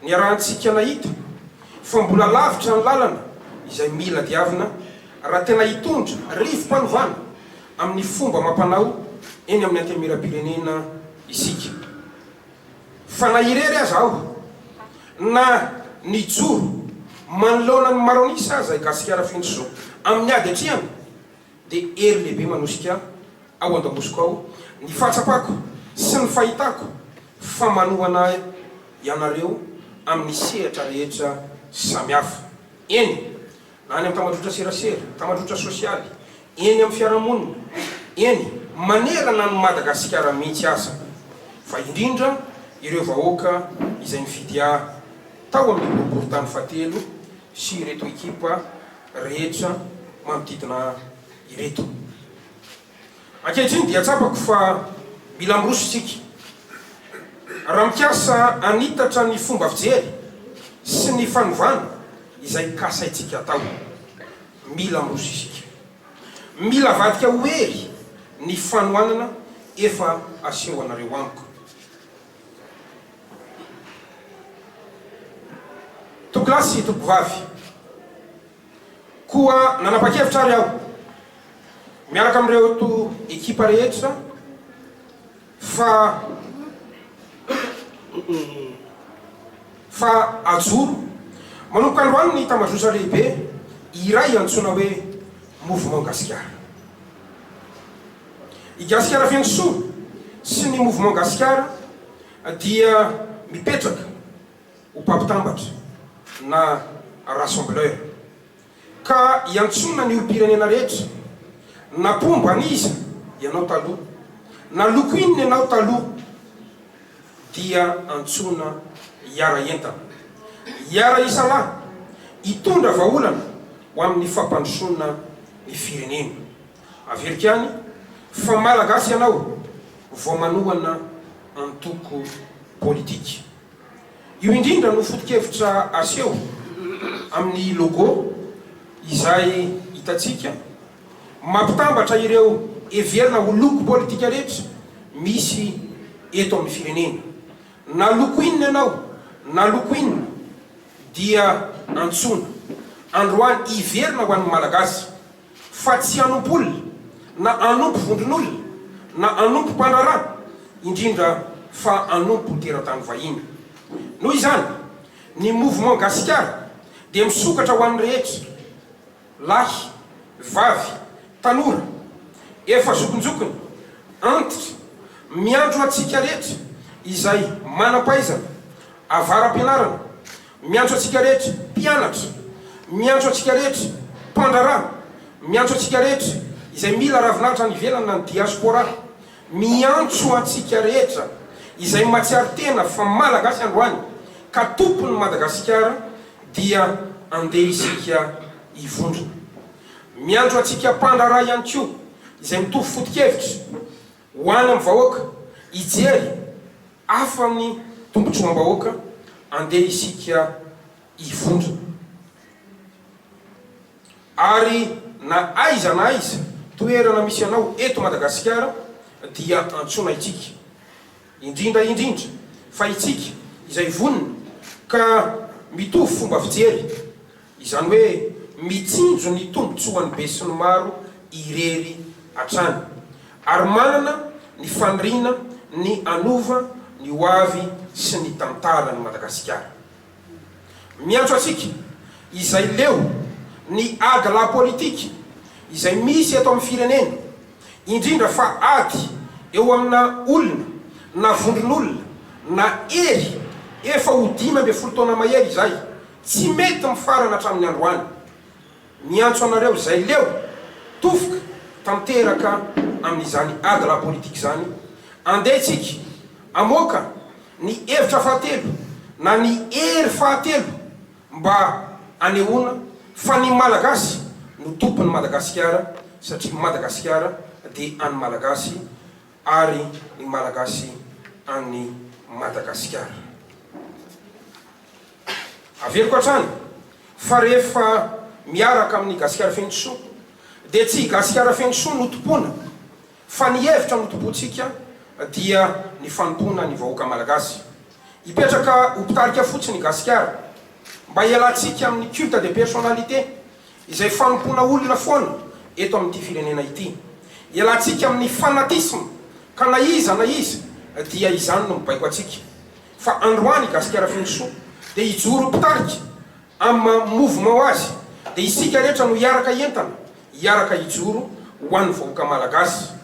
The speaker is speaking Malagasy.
ny arahantsika nahita fa mbola lavitra ny lalana izay mila diavina raha tena hitondra rivo-panovana amin'ny fomba mampanao eny amin'ny antemira-pirenena isika. Fa na irery aza aho na ny joro manoloana ny maronisa aza gasikara findro amin'ny ady atriany dia ery lehibe manosika ao an-damosiko ao ny fahatsapako sy ny fahitako fa manohana ianareo amin'ny sehatra rehetra samihafa eny na any amin'ny tamadrotra serasera, tamadrotra sosialy, eny amin'ny fiarahamonina, eny manerana ny Madagasikara mihitsy aza, fa indrindra ireo vahoaka izay mifidy tao amin'ny boriboritany fahatelo sy ireto ekipa rehetra manodidina ireto. Ankehitriny dia tsapako fa mila miroso isika raha mikasa anitatra ny fomba fijery sy ny fanovana izay kasaitsika atao. Mila miroso isika, mila vadika hoery ny fanohanana efa aseho anareo amiko. Tokilasy tokovavy koa nanapa-kevitra ary aho miaraka amin'ireo to ekipa rehetra fa ajoro manomboka androany ny tamadrotra lehibe iray antsoina hoe mouvement gasikara. I gasikara fendrosoa sy ny mouvement gasikara dia mipetraka ho mpampitambatra na rassembleur ka iantsona ny olom-pirenena rehetra na pomba aniza ianao taloha na loko inony ianao taloha dia antsona iara entana, iara isalahy hitondra vahaolana ho amin'ny fampandrosoana ny firenena. Averika any fa malagasy ianao vao manohana antoko politika. Io indrindra no foto-kevitra aseho amin'ny logo izay hitatsika mampitambatra ireo everina ho loko politika rehetra misy eto amin'ny firenena. Na loko inona ianao na loko inona dia antsona androany iverina ho an'ny malagasy fa tsy anompo'olona na anompo vondron'olona na anompo mpandrarà, indrindra fa anompo teratany vahiny. Noho izany ny mouvement gasikara dia misokatra ho an'ny rehetra lahy, vavy, tanora efa zokonjokony antitra miandro atsika rehetra izay manam-pahaizana avaram-pianarana, miantso atsika rehetra mpianatra, miantso atsika rehetra mpandrarà, miantso atsika rehetra izay mila ravinahitra ny ivelany na ny diaspora, miantso atsika rehetra izay matsiary tena fa malagasy androany ka tompony Madagasikara dia andeha isika hivondrona. Miandro atsika mpandrarà ihany koa izay mitovy foto-kevitra ho any amin'ny vahoaka hijery afa amin'ny tombotsoam-bahoaka andeha isika hivondrona. Ary na aiza na aiza toerana misy anao eto Madagasikara dia antsona itsika indrindra fa itsika izay vonona ka mitovy fomba fijery, izany hoe mitsinjo ny tombotsoan'ny be sy ny maro irery hatrany ary manana ny faniriana, ny anova, ny hoavy sy ny tantarany Madagasikara. Miantso atsika izay leo ny ady la politika izay misy eto amin'ny firenena, indrindra fa ady eo amina olona na vondron'olona na ery efa ho 15 taona mahery izay tsy mety mifarana hatramin'ny androany. Miantso anareo izay leo tofoka tanteraka amin'izany ady la politika zany, andeha tsika amoaka ny hevitra fahatelo na ny hery fahatelo mba anehoana fa ny malagasy no tompony Madagasikara, satria Madagasikara dia any malagasy ary ny malagasy any Madagasikara. Averiko hatrany fa rehefa miaraka amin'ny gasikara fendrosoa dia tsy gasikara fendrosoa no tompona fa ny hevitra no tompontsika dia ny fanompona ny vahoaka malagasy. hipetraka hopitalika fotsiny gasikara mba hialantsika amin'ny culte de personnalité izay fanompona olona foana eto amin'ity firenena ity, hialantsika amin'ny fanatisme ka na iza dia izany no mibaiko atsika fa androany gasikara finosoa dia hijoro hopitalika amin'ny mouvement azy dia isika rehetra no hiaraka entana hiaraka hijoro ho an'ny vahoaka malagasy.